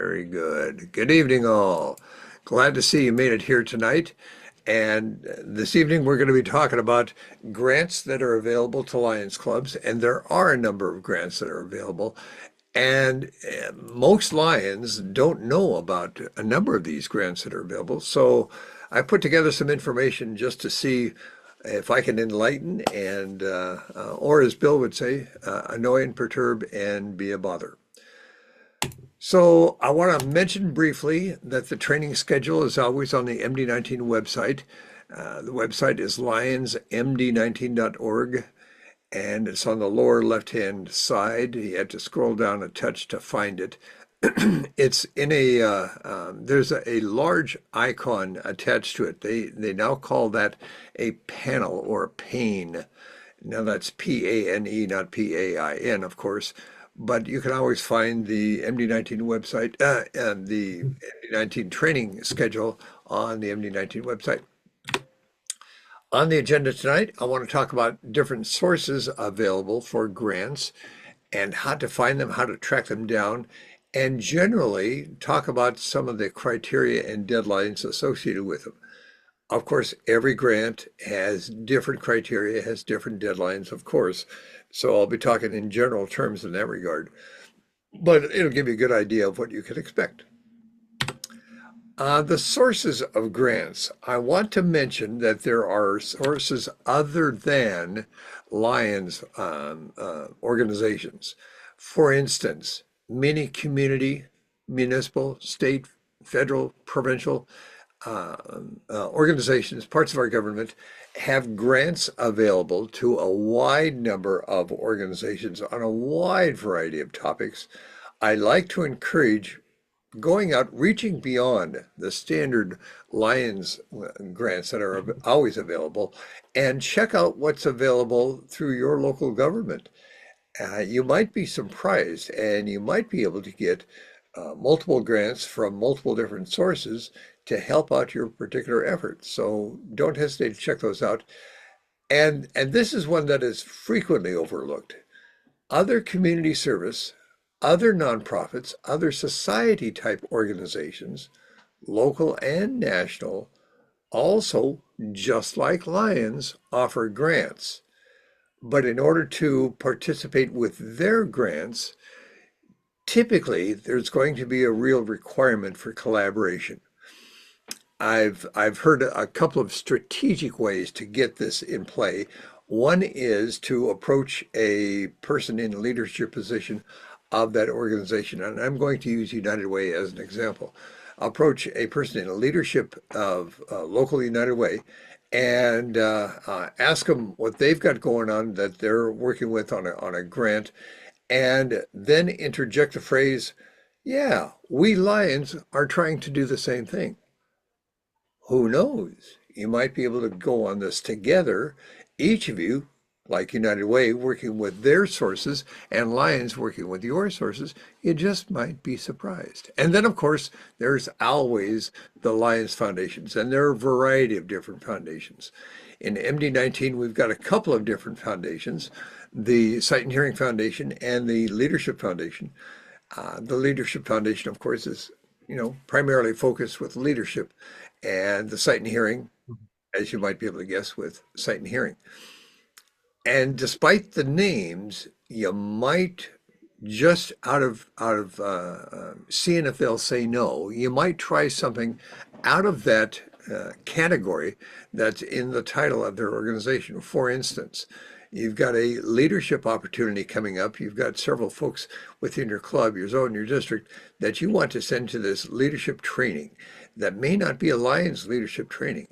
Very good. Good evening, all. Glad to see you made it here tonight. And this evening, we're going to be talking about grants that are available to Lions clubs. And there are a number of grants that are available. And most Lions don't know about a number of these grants that are available. So I put together some information just to see if I can enlighten or as Bill would say, annoy and perturb and be a bother. So I want to mention briefly that the training schedule is always on the MD19 website. The website is lionsmd19.org, and it's on the lower left-hand side. You have to scroll down a touch to find it. It's in there's a large icon attached to it. They now call that a panel or a pane. Now that's P-A-N-E, not P-A-I-N, of course. But you can always find the MD19 website and the MD19 training schedule on the MD19 website. On the agenda tonight, I want to talk about different sources available for grants and how to find them, how to track them down, and generally talk about some of the criteria and deadlines associated with them. Of course, every grant has different criteria, has different deadlines, of course. So I'll be talking in general terms in that regard, but it'll give you a good idea of what you can expect. The sources of grants. I want to mention that there are sources other than Lions organizations. For instance, many community, municipal, state, federal, provincial organizations, parts of our government, have grants available to a wide number of organizations on a wide variety of topics. I like to encourage going out, reaching beyond the standard Lions grants that are always available, and check out what's available through your local government. You might be surprised, and you might be able to get multiple grants from multiple different sources to help out your particular efforts. So don't hesitate to check those out. And this is one that is frequently overlooked. Other community service, other nonprofits, other society type organizations, local and national, also, just like Lions, offer grants. But in order to participate with their grants, typically there's going to be a real requirement for collaboration. I've heard a couple of strategic ways to get this in play. One is to approach a person in a leadership position of that organization, and I'm going to use United Way as an example. Approach a person in a leadership of local United Way and ask them what they've got going on that they're working with on a grant, and then interject the phrase, yeah, we Lions are trying to do the same thing. Who knows? You might be able to go on this together, each of you, like United Way, working with their sources and Lions working with your sources. You just might be surprised. And then, of course, there's always the Lions Foundations, and there are a variety of different foundations. In MD19, we've got a couple of different foundations, the Sight and Hearing Foundation and the Leadership Foundation. The Leadership Foundation, of course, is primarily focused with leadership, and the Sight and Hearing, as you might be able to guess, with Sight and Hearing. And despite the names, you might just out of seeing if they'll say no, you might try something out of that category that's in the title of their organization. For instance, you've got a leadership opportunity coming up. You've got several folks within your club, your zone, your district that you want to send to this leadership training that may not be a Lions leadership training.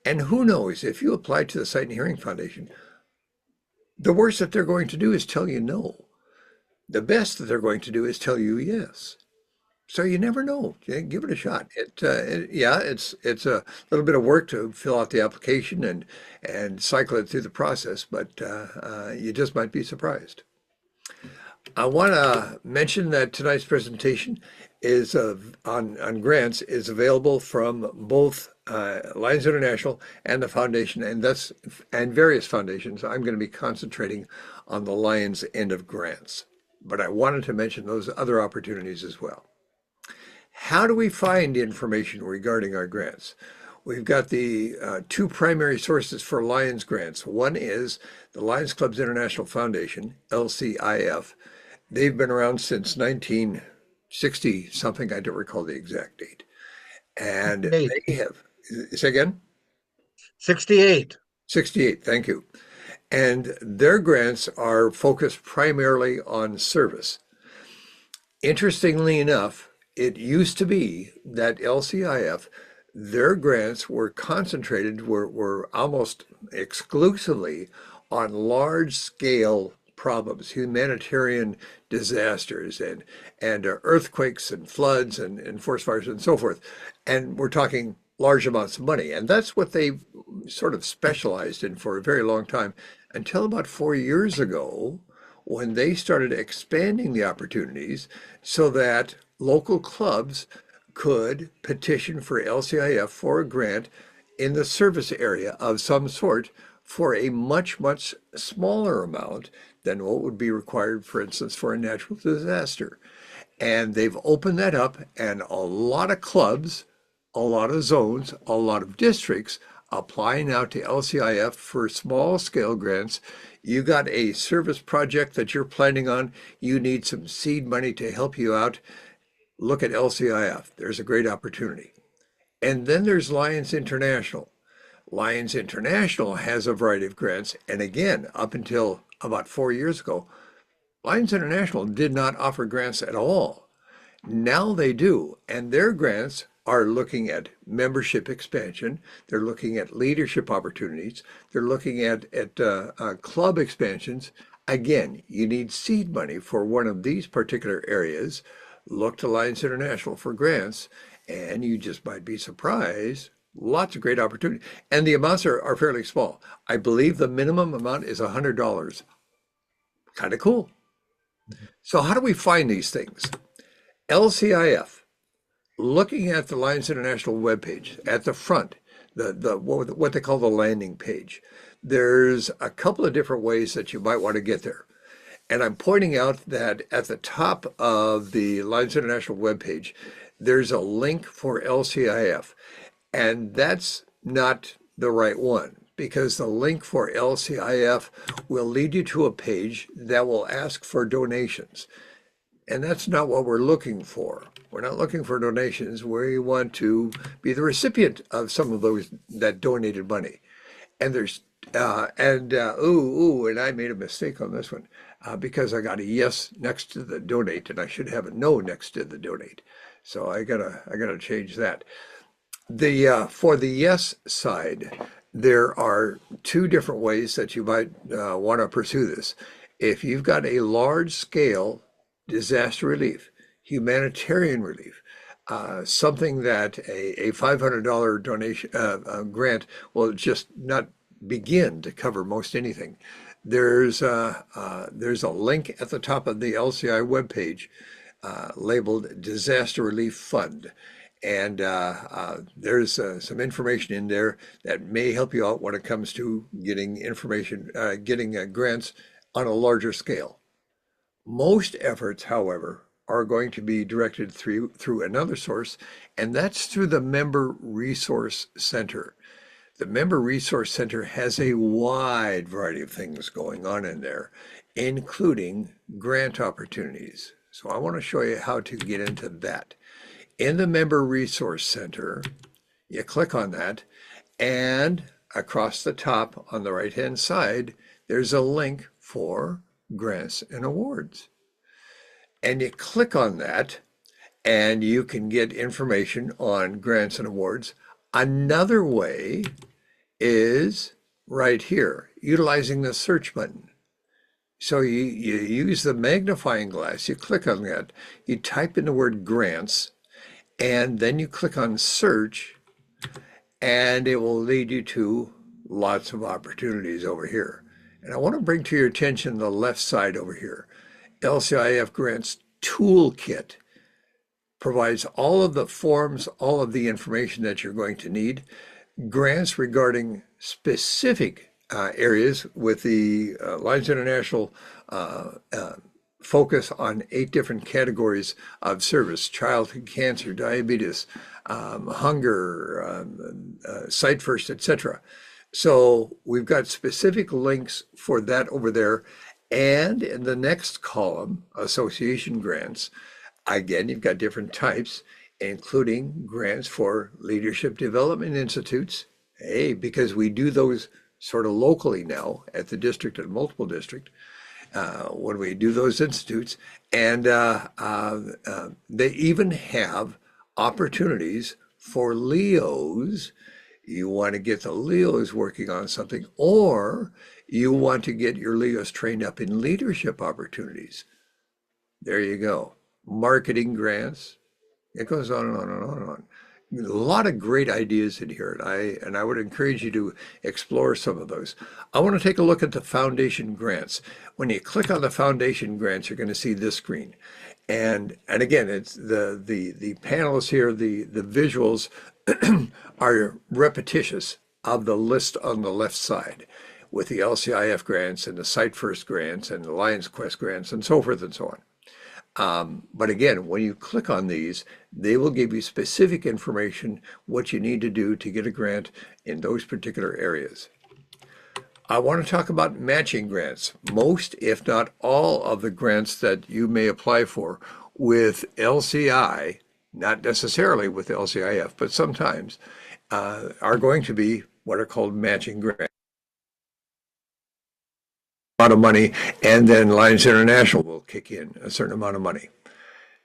And who knows, if you apply to the Sight and Hearing Foundation, the worst that they're going to do is tell you no. The best that they're going to do is tell you yes. So you never know. Give it a shot. It's a little bit of work to fill out the application and cycle it through the process, but you just might be surprised. I want to mention that tonight's presentation is on grants is available from both Lions International and the foundation, and various foundations. I'm going to be concentrating on the Lions end of grants, but I wanted to mention those other opportunities as well. How do we find information regarding our grants? We've got the two primary sources for Lions grants. One is the Lions Clubs International Foundation, LCIF. They've been around since 1960 something. I don't recall the exact date. And 68. they have, say again? 68. 68, thank you. And their grants are focused primarily on service. Interestingly enough, it used to be that LCIF, their grants were concentrated, were almost exclusively on large scale problems, humanitarian disasters and earthquakes and floods and forest fires and so forth. And we're talking large amounts of money. And that's what they sort of specialized in for a very long time until about 4 years ago when they started expanding the opportunities so that local clubs could petition for LCIF for a grant in the service area of some sort for a much, much smaller amount than what would be required, for instance, for a natural disaster. And they've opened that up, and a lot of clubs, a lot of zones, a lot of districts apply now to LCIF for small scale grants. You got a service project that you're planning on, you need some seed money to help you out. Look at LCIF. There's a great opportunity. And then there's Lions International. Lions International has a variety of grants. And again, up until about 4 years ago, Lions International did not offer grants at all. Now they do, and their grants are looking at membership expansion. They're looking at leadership opportunities. They're looking at club expansions. Again, you need seed money for one of these particular areas. Look to Lions International for grants, and you just might be surprised. Lots of great opportunity. And the amounts are fairly small. I believe the minimum amount is $100. Kind of cool. So how do we find these things? LCIF, looking at the Lions International webpage at the front, what they call the landing page, there's a couple of different ways that you might want to get there. And I'm pointing out that at the top of the Lions International webpage, there's a link for LCIF. And that's not the right one because the link for LCIF will lead you to a page that will ask for donations. And that's not what we're looking for. We're not looking for donations. We want to be the recipient of some of those that donated money. And there's and I made a mistake on this one because I got a yes next to the donate, and I should have a no next to the donate. So I gotta change that. The for the yes side, there are two different ways that you might want to pursue this. If you've got a large scale disaster relief, humanitarian relief, something that a $500 donation grant will just not begin to cover most anything. There's a link at the top of the LCI webpage labeled Disaster Relief Fund. And there's some information in there that may help you out when it comes to getting information, getting grants on a larger scale. Most efforts, however, are going to be directed through another source, and that's through the Member Resource Center. The Member Resource Center has a wide variety of things going on in there, including grant opportunities. So I want to show you how to get into that. In the Member Resource Center, you click on that, and across the top on the right-hand side, there's a link for grants and awards. And you click on that, and you can get information on grants and awards. Another way is right here, utilizing the search button. So you use the magnifying glass, you click on that, you type in the word grants, and then you click on search, and it will lead you to lots of opportunities over here. And I want to bring to your attention the left side over here. LCIF Grants Toolkit provides all of the forms, all of the information that you're going to need. Grants regarding specific areas with the Lions International focus on 8 different categories of service: childhood cancer, diabetes, hunger, Sight First, etc. So we've got specific links for that over there. And in the next column, association grants, again, you've got different types, including grants for leadership development institutes. Hey, because we do those sort of locally now at the district and multiple district, when we do those institutes. And they even have opportunities for LEOs. You want to get the LEOs working on something, or you want to get your LEOs trained up in leadership opportunities. There you go. Marketing grants. It goes on and on and on and on. A lot of great ideas in here, and I would encourage you to explore some of those. I want to take a look at the foundation grants. When you click on the foundation grants, you're going to see this screen. And again, it's the panels here, the visuals are repetitious of the list on the left side, with the LCIF grants and the Sight First grants and the Lions Quest grants and so forth and so on. But again, when you click on these, they will give you specific information, what you need to do to get a grant in those particular areas. I want to talk about matching grants. Most, if not all, of the grants that you may apply for with LCI, not necessarily with LCIF, but sometimes, are going to be what are called matching grants. Amount of money, and then Lions International will kick in a certain amount of money.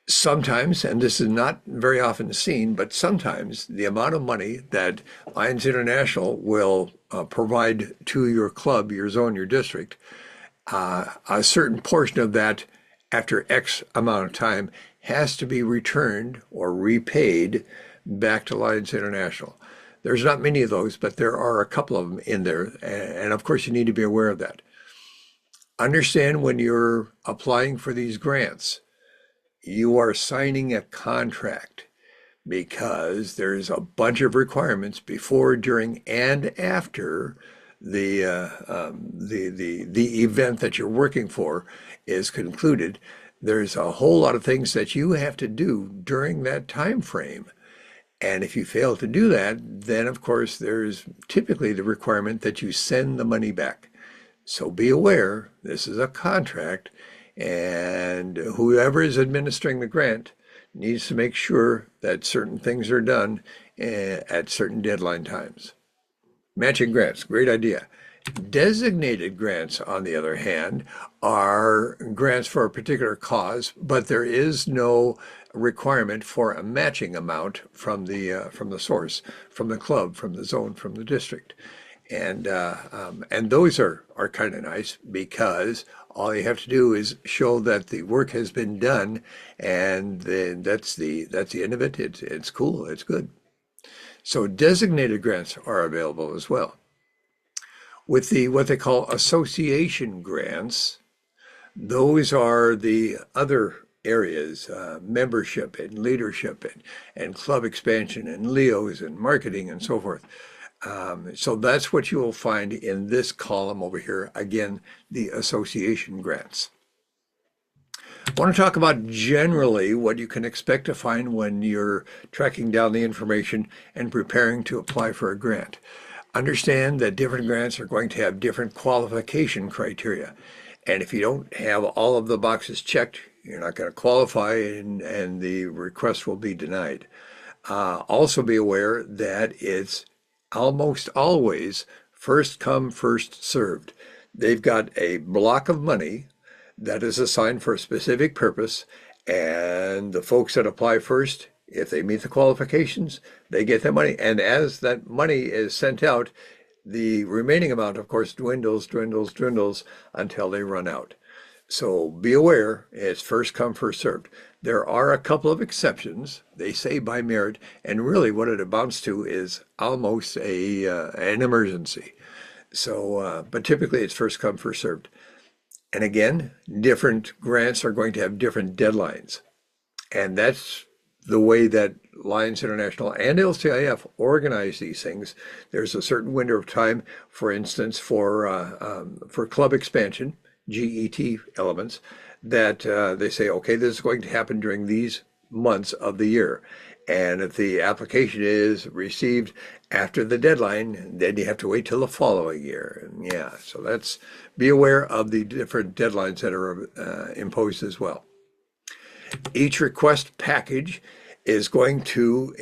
Sometimes, and this is not very often seen, but sometimes the amount of money that Lions International will provide to your club, your zone, your district, a certain portion of that after X amount of time has to be returned or repaid back to Lions International. There's not many of those, but there are a couple of them in there, and of course you need to be aware of that. Understand when you're applying for these grants, you are signing a contract, because there's a bunch of requirements before, during, and after the event that you're working for is concluded. There's a whole lot of things that you have to do during that time frame. And if you fail to do that, then of course there's typically the requirement that you send the money back. So be aware, this is a contract, and whoever is administering the grant needs to make sure that certain things are done at certain deadline times. Matching grants, great idea. Designated grants, on the other hand, are grants for a particular cause, but there is no requirement for a matching amount from the source, from the club, from the zone, from the district. And those are kind of nice, because all you have to do is show that the work has been done, and then that's the end of it. It's cool. It's good. So designated grants are available as well. With the what they call association grants, those are the other areas, membership and leadership and club expansion and LEOs and marketing and so forth. So that's what you will find in this column over here. Again, the association grants. I want to talk about generally what you can expect to find when you're tracking down the information and preparing to apply for a grant. Understand that different grants are going to have different qualification criteria. And if you don't have all of the boxes checked, you're not going to qualify, and the request will be denied. Also be aware that it's almost always first come, first served. They've got a block of money that is assigned for a specific purpose, and the folks that apply first, if they meet the qualifications, they get that money. And as that money is sent out, the remaining amount, of course, dwindles until they run out. So be aware, it's first come, first served. There are a couple of exceptions. They say by merit, and really what it amounts to is almost an emergency. So, but typically it's first come, first served. And again, different grants are going to have different deadlines. And that's the way that Lions International and LCIF organize these things. There's a certain window of time, for instance, for club expansion, GET elements. that they say, okay, this is going to happen during these months of the year. And if the application is received after the deadline, then you have to wait till the following year. And yeah, so that's be aware of the different deadlines that are imposed as well. Each request package is going to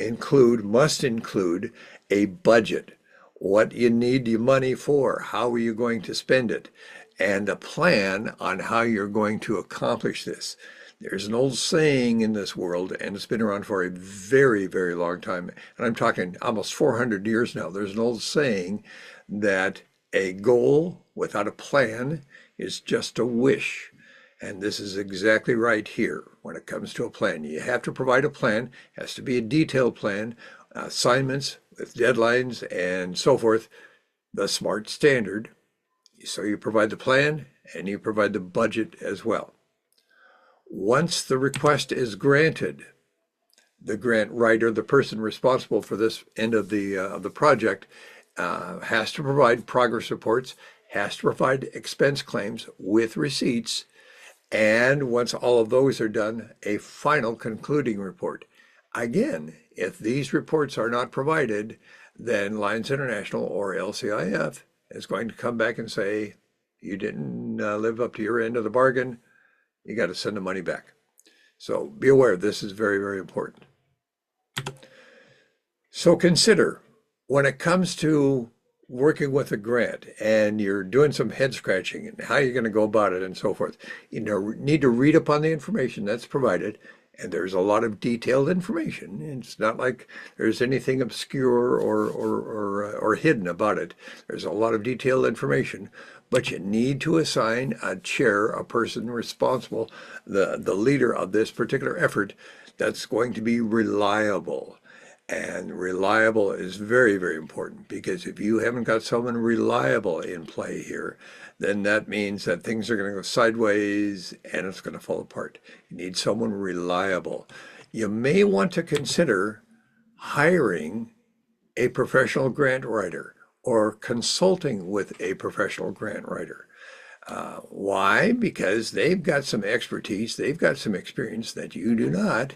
must include a budget, what you need your money for, how are you going to spend it, and a plan on how you're going to accomplish this. There's an old saying in this world, and it's been around for a very, very long time, and I'm talking almost 400 years now. There's an old saying that a goal without a plan is just a wish. And this is exactly right here when it comes to a plan. You have to provide a plan, it has to be a detailed plan, assignments with deadlines and so forth, the SMART standard. So you provide the plan and you provide the budget as well. Once the request is granted, the grant writer, the person responsible for this end of the project, has to provide progress reports, has to provide expense claims with receipts, and once all of those are done, a final concluding report. Again, if these reports are not provided, then Lions International or LCIF is going to come back and say, you didn't live up to your end of the bargain. You got to send the money back. So be aware, this is very, very important. So consider when it comes to working with a grant and you're doing some head scratching and how you're going to go about it and so forth, you need to read up on the information that's provided. And there's a lot of detailed information. It's not like there's anything obscure or hidden about it. There's a lot of detailed information, but you need to assign a chair, a person responsible, the leader of this particular effort that's going to be reliable. And reliable is very, very important because if you haven't got someone reliable in play here, then that means that things are going to go sideways and it's going to fall apart. You need someone reliable. You may want to consider hiring a professional grant writer or consulting with a professional grant writer. Why? Because they've got some expertise, they've got some experience that you do not,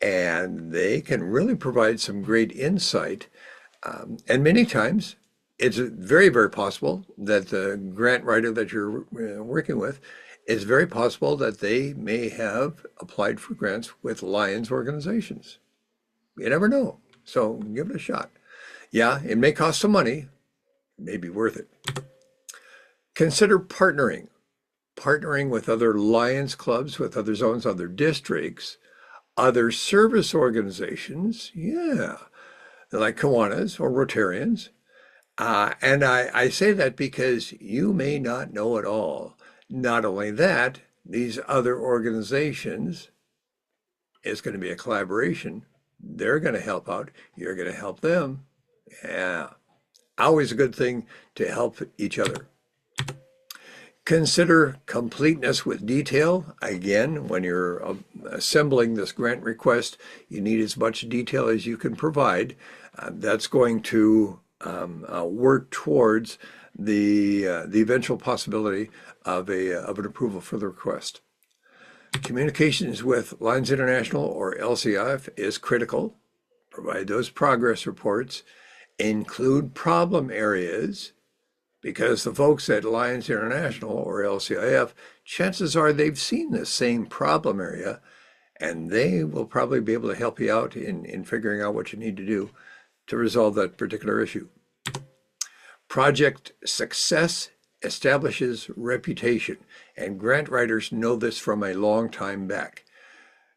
and they can really provide some great insight. And many times, it's very, very possible that the grant writer that you're working with, it's very possible that they may have applied for grants with Lions organizations. You never know. So give it a shot. Yeah, it may cost some money, it may be worth it. Consider partnering with other Lions clubs, with other zones, other districts, other service organizations, yeah, like Kiwanis or Rotarians. And I say that because you may not know it all. Not only that, these other organizations is going to be a collaboration. They're going to help out. You're going to help them. Yeah, always a good thing to help each other. Consider completeness with detail. Again, when you're assembling this grant request, you need as much detail as you can provide. That's going to work towards the eventual possibility of an approval for the request. Communications with Lions International or LCIF is critical. Provide those progress reports. Include problem areas, because the folks at Lions International or LCIF, chances are they've seen the same problem area, and they will probably be able to help you out in figuring out what you need to do to resolve that particular issue. Project success establishes reputation, and grant writers know this from a long time back.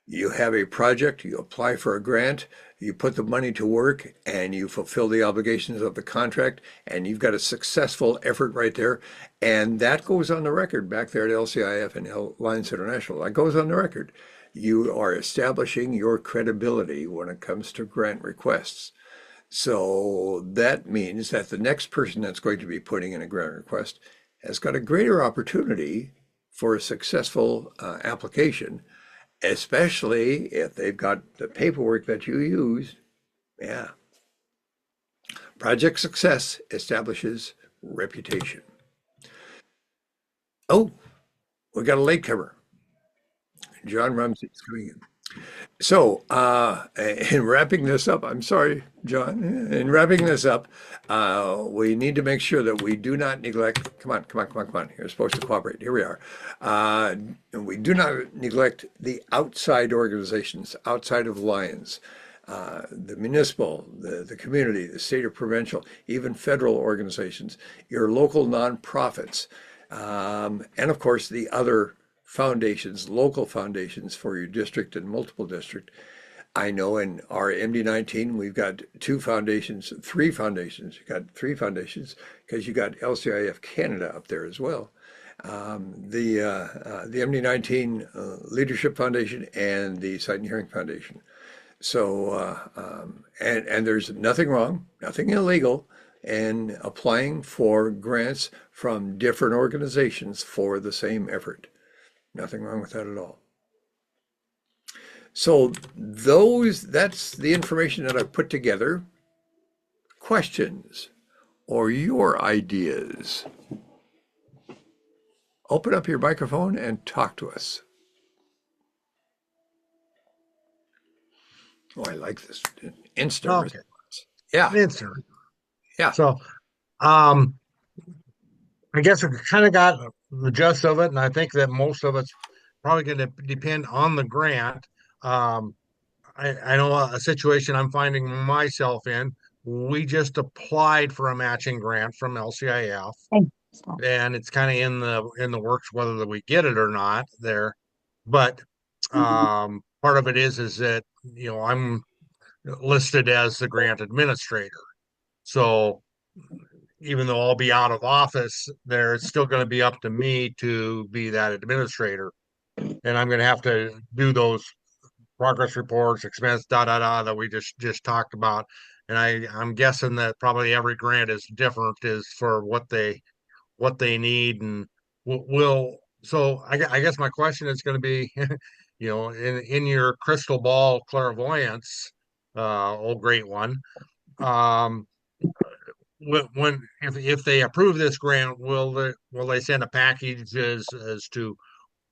You have a project, you apply for a grant, you put the money to work, and you fulfill the obligations of the contract, and you've got a successful effort right there. And that goes on the record back there at LCIF and Lions International. That goes on the record. You are establishing your credibility when it comes to grant requests. So that means that the next person that's going to be putting in a grant request has got a greater opportunity for a successful application, especially if they've got the paperwork that you used. Yeah. Project success establishes reputation. Oh, we got a latecomer. John Rumsey is coming in. So, in wrapping this up, I'm sorry, John. In wrapping this up, we need to make sure that we do not neglect. Come on, come on, come on, come on. You're supposed to cooperate. Here we are. We do not neglect the outside organizations, outside of Lions, the municipal, the community, the state or provincial, even federal organizations, your local nonprofits, and of course the other foundations, local foundations for your district and multiple district. I know in our MD19, we've got two foundations, three foundations. You got three foundations because you got LCIF Canada up there as well. The MD19 Leadership Foundation and the Sight and Hearing Foundation. So, and there's nothing wrong, nothing illegal in applying for grants from different organizations for the same effort. Nothing wrong with that at all. So that's the information that I've put together. Questions or your ideas? Open up your microphone and talk to us. Oh, I like this instant Okay, response. Yeah, instant. yeah. So, I guess we kind of got the gist of it, and I think that most of it's probably going to depend on the grant. Um, I know a situation I'm finding myself in. We just applied for a matching grant from LCIF, and it's kind of in the works whether we get it or not there. But part of it is that I'm listed as the grant administrator. So even though I'll be out of office, there it's still going to be up to me to be that administrator, and I'm going to have to do those progress reports, expense, da da da that we just talked about. And I'm guessing that probably every grant is different, is for what they need, and will. So I guess my question is going to be, in your crystal ball clairvoyance, oh great one. Um, when if they approve this grant, will they send a package as to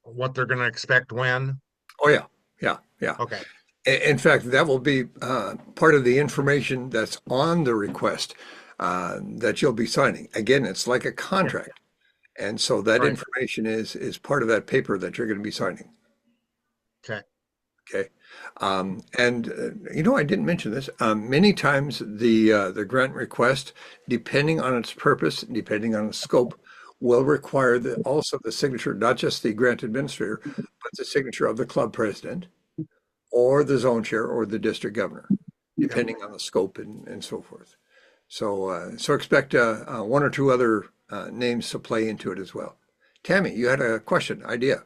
what they're going to expect when? Oh, yeah, yeah, yeah. Okay, In fact, that will be part of the information that's on the request that you'll be signing. Again, it's like a yeah, contract. And so that right. information is part of that paper that you're going to be signing. Okay, Okay. And I didn't mention this. Many times the grant request, depending on its purpose, depending on its scope, will require also the signature, not just the grant administrator, but the signature of the club president or the zone chair or the district governor, yep. depending on the scope and so forth. So expect one or two other names to play into it as well. Tammy, you had a question, idea.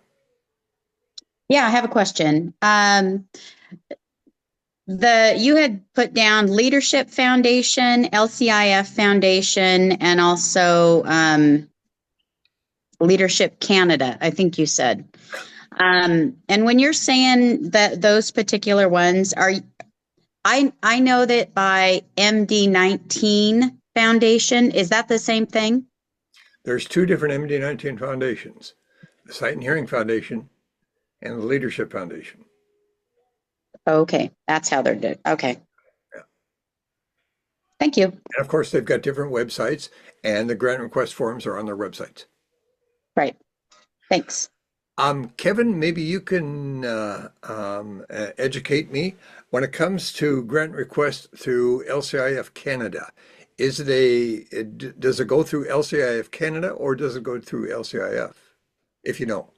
Yeah, I have a question. You had put down Leadership Foundation, LCIF Foundation, and also Leadership Canada, I think you said. And when you're saying that those particular ones I know that by MD19 Foundation, is that the same thing? There's two different MD19 foundations, the Sight and Hearing Foundation and the Leadership Foundation. Okay, that's how they're doing. Okay. Yeah. Thank you. And of course, they've got different websites, and the grant request forms are on their websites. Right. Thanks. Kevin, maybe you can educate me when it comes to grant requests through LCIF Canada. Does it go through LCIF Canada or does it go through LCIF? If you know.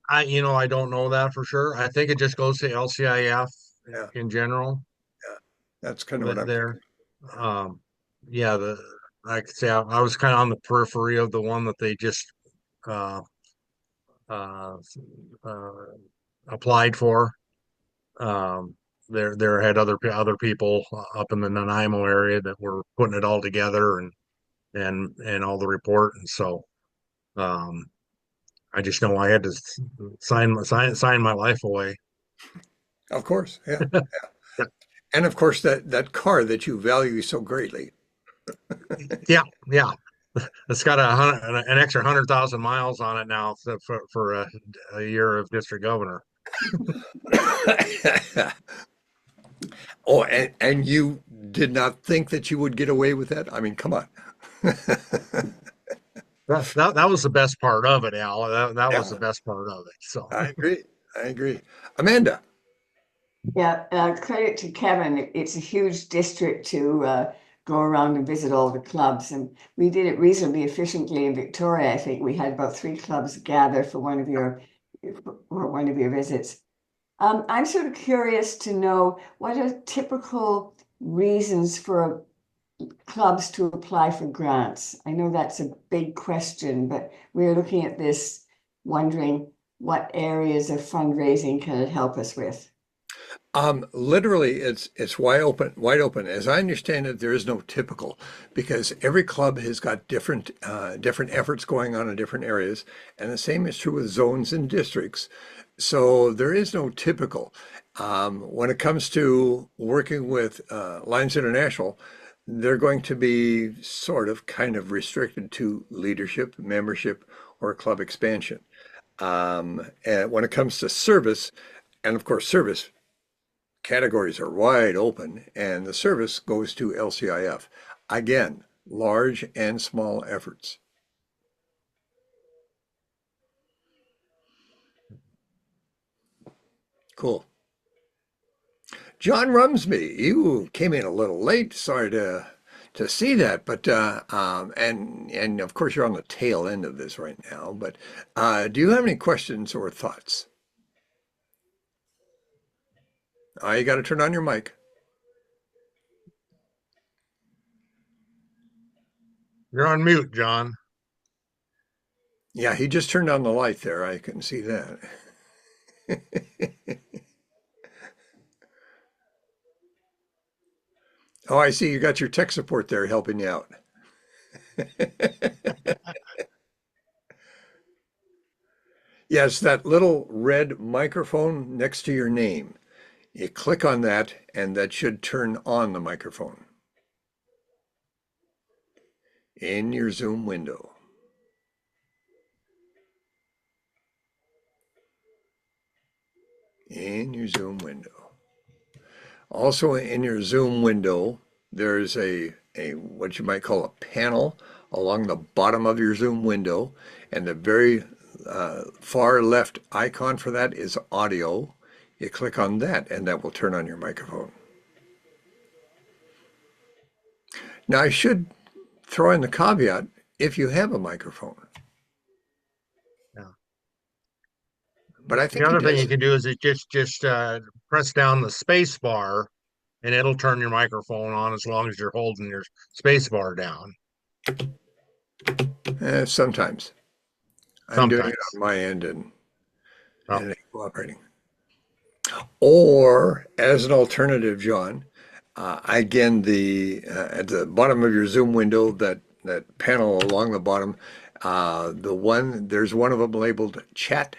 I don't know that for sure. I think it just goes to LCIF Yeah, in general. yeah. That's kind of what I'm There, thinking. um, yeah. Like I say, I was kind of on the periphery of the one that they just uh, uh, uh, applied for. Um, there had other people up in the Nanaimo area that were putting it all together and all the report, and so um, I just know I had to sign my life away. Of course, yeah. And of course, that car that you value so greatly. Yeah, yeah. It's got an extra 100,000 miles on it now for a year of district governor. Oh, and you did not think that you would get away with that? I mean, come on. That was the best part of it, Al. That was the Yeah, best part of it. So I agree. I agree. Amanda. Yeah, credit to Kevin. It's a huge district to go around and visit all the clubs, and we did it reasonably efficiently in Victoria. I think we had about 3 clubs gather for one of your visits. I'm sort of curious to know what are typical reasons for clubs to apply for grants. I know that's a big question, but we're looking at this, wondering what areas of fundraising can it help us with? Literally, it's wide open, wide open. As I understand it, there is no typical because every club has got different efforts going on in different areas, and the same is true with zones and districts. So there is no typical. When it comes to working with Lions International, they're going to be sort of kind of restricted to leadership, membership, or club expansion. And when it comes to service, and of course, service categories are wide open, and the service goes to LCIF. Again, large and small efforts. Cool. John Rumsby, you came in a little late. Sorry to see that, but and of course you're on the tail end of this right now. But do you have any questions or thoughts? You got to turn on your mic. you're on mute, John. Yeah, he just turned on the light there. I can see that. Oh, I see you got your tech support there helping you out. Yes, that little red microphone next to your name. You click on that, and that should turn on the microphone in your Zoom window. In your Zoom window. Also in your Zoom window, there's a what you might call a panel along the bottom of your Zoom window, and the very far left icon for that is audio. You click on that, and that will turn on your microphone. Now, I should throw in the caveat if you have a microphone. Yeah. But I The think he other thing you does. can do is just press down the space bar, and it'll turn your microphone on as long as you're holding your space bar down. Sometimes I'm doing it Sometimes. on my end, Oh, and it ain't cooperating. Or as an alternative, John, again, the at the bottom of your Zoom window, that panel along the bottom, there's one of them labeled chat.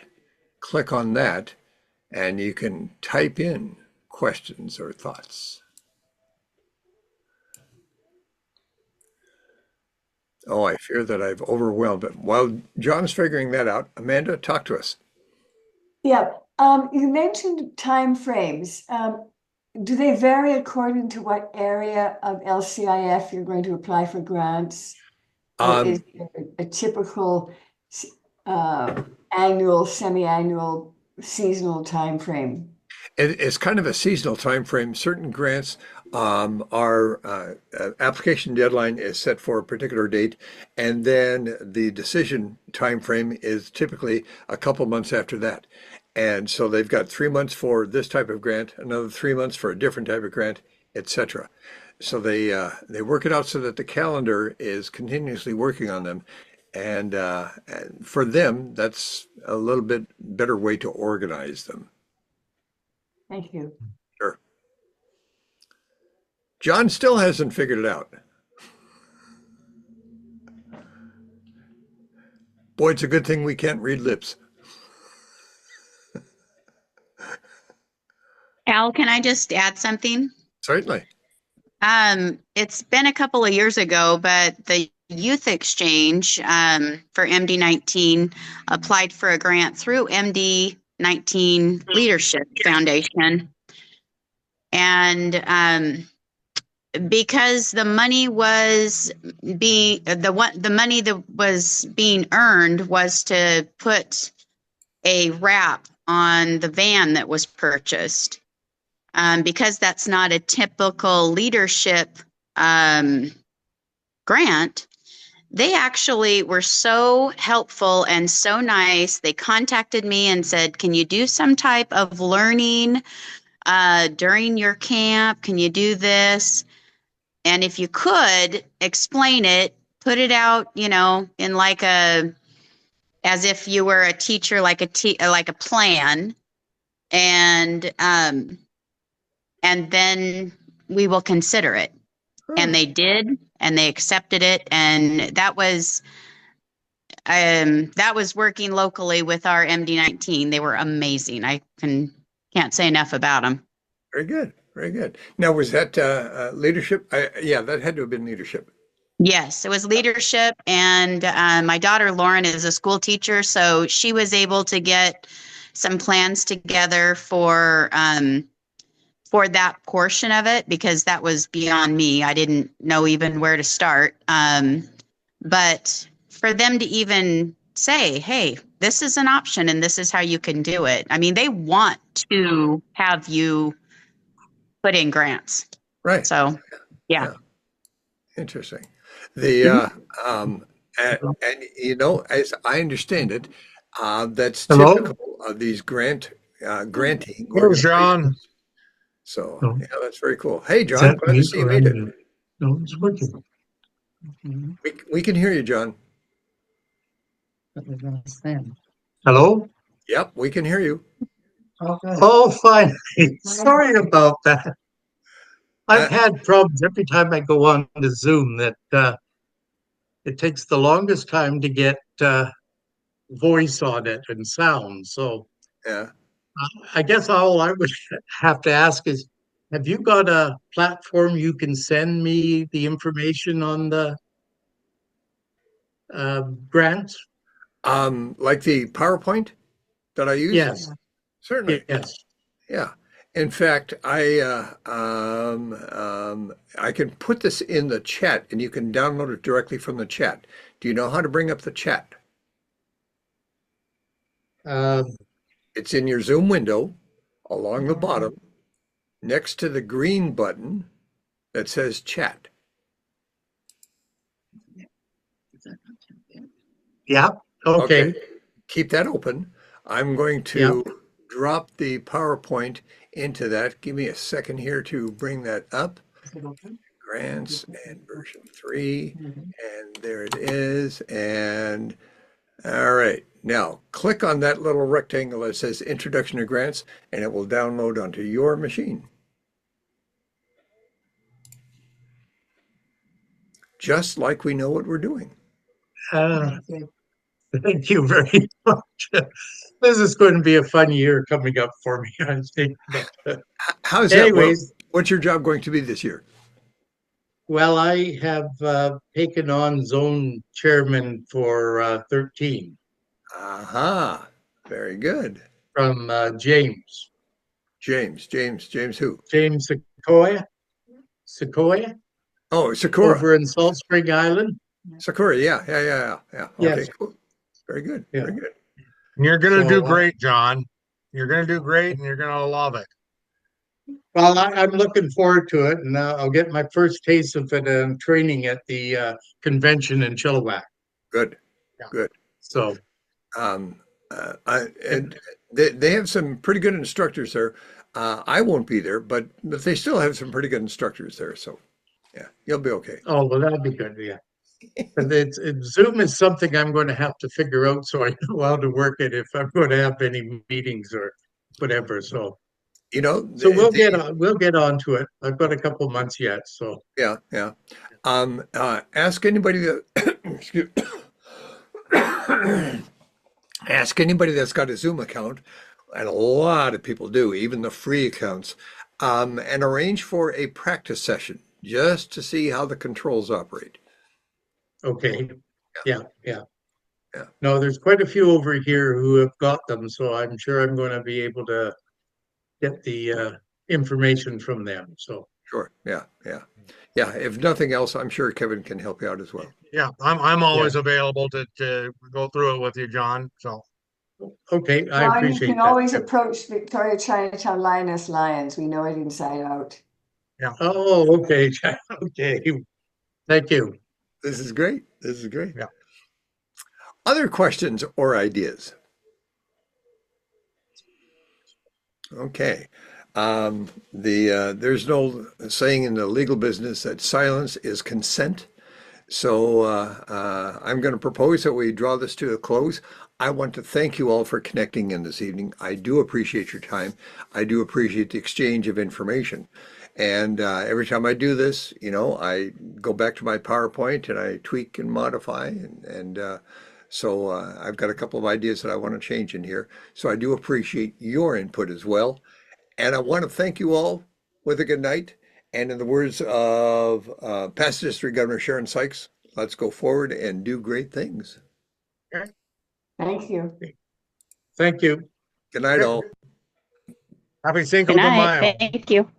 Click on that, and you can type in questions or thoughts. Oh, I fear that I've overwhelmed it. While John's figuring that out, Amanda, talk to us. Yeah, you mentioned time frames. Do they vary according to what area of LCIF you're going to apply for grants? Or is Um, it a typical uh, annual, semi-annual, seasonal time frame? it's kind of a seasonal time frame. Certain grants are application deadline is set for a particular date, and then the decision time frame is typically a couple months after that. And so they've got 3 months for this type of grant, another 3 months for a different type of grant, etc. So they work it out so that the calendar is continuously working on them, and for them, that's a little bit better way to organize them. Thank you. Sure. John still hasn't figured it out. Boy, it's a good thing we can't read lips. Al, can I just add something? Certainly. It's been a couple of years ago, but the Youth Exchange for MD19 applied for a grant through MD19 MD19 Leadership Foundation. And because the money was the money that was being earned was to put a wrap on the van that was purchased. Because that's not a typical leadership grant, they actually were so helpful and so nice. They contacted me and said, can you do some type of learning during your camp? Can you do this? And if you could explain it, put it out, in like as if you were a teacher, like a plan, and then we will consider it. And they did, and they accepted it, and that was working locally with our MD19. They were amazing. I can't say enough about them. Very good. Very good. Now, was that leadership? Yeah, that had to have been leadership. Yes, it was leadership, and my daughter Lauren is a school teacher, so she was able to get some plans together for that portion of it, because that was beyond me. I didn't know even where to start. But for them to even say, hey, this is an option and this is how you can do it. I mean, they want to have you put in grants. Right. So, yeah. Interesting. The and as I understand it, that's Hello? typical of these granting Where's John? organizations. So No. yeah, that's very cool. Hey, Is John, that glad to me see you or made it. unmute? No, it's working. We can hear you, John. Hello? Yep, we can hear you. Oh, fine. Sorry about that. I've had problems every time I go on to Zoom that it takes the longest time to get voice on it and sound. So Yeah. I guess all I would have to ask is, have you got a platform you can send me the information on the grants? Like the PowerPoint that I use? Yes, Certainly. yes. Yeah. In fact, I can put this in the chat and you can download it directly from the chat. Do you know how to bring up the chat? It's in your Zoom window along the bottom next to the green button that says chat. Yeah, okay. Keep that open. I'm going to drop the PowerPoint into that. Give me a second here to bring that up. Grants and version 3. And there it is. And all right. Now click on that little rectangle that says Introduction to Grants, and it will download onto your machine. Just like we know what we're doing. Thank you very much. This is going to be a fun year coming up for me, I think. But, How's that? anyways, what's your job going to be this year? well, I have taken on zone chairman for 13 Aha. Very good. from James. James who? James Sequoia Oh, Sakura. over in Salt Spring Island. Sakura, yeah. Okay, Yes. cool. Very good. Yeah. Very good. You're going to So, do great, John. You're going to do great, and you're going to love it. Well, I'm looking forward to it, and I'll get my first taste of it in training at the convention in Chilliwack. Good. Yeah. Good. So, And they have some pretty good instructors there. I won't be there, but they still have some pretty good instructors there. So, yeah, you'll be okay. oh, well, that'd be good. Yeah. But Zoom is something I'm going to have to figure out so I know how to work it if I'm going to have any meetings or whatever. So we'll get onto it. I've got a couple months yet. So yeah. Ask anybody that ask anybody that's got a Zoom account, and a lot of people do, even the free accounts, and arrange for a practice session just to see how the controls operate. okay, yeah. No, there's quite a few over here who have got them, so I'm sure I'm going to be able to get the information from them. So, Sure. Yeah. Yeah. Yeah. If nothing else, I'm sure Kevin can help you out as well. Yeah, I'm always available to go through it with you, John. So okay, I John, you appreciate can that. always approach Victoria Chinatown Lioness Lions. We know it inside out. Oh, okay. Okay. Thank you. This is great. This is great. Yeah. Other questions or ideas? Okay. There's no saying in the legal business that silence is consent. So I'm going to propose that we draw this to a close. I want to thank you all for connecting in this evening. I do appreciate your time. I do appreciate the exchange of information. And every time I do this, I go back to my PowerPoint and I tweak and modify. So I've got a couple of ideas that I want to change in here. So I do appreciate your input as well. And I want to thank you all with a good night. And in the words of past District Governor Sharon Sykes, let's go forward and do great things. Thank you. Thank you. Good night, all. happy Cinco Good de night. Mayo. Thank you.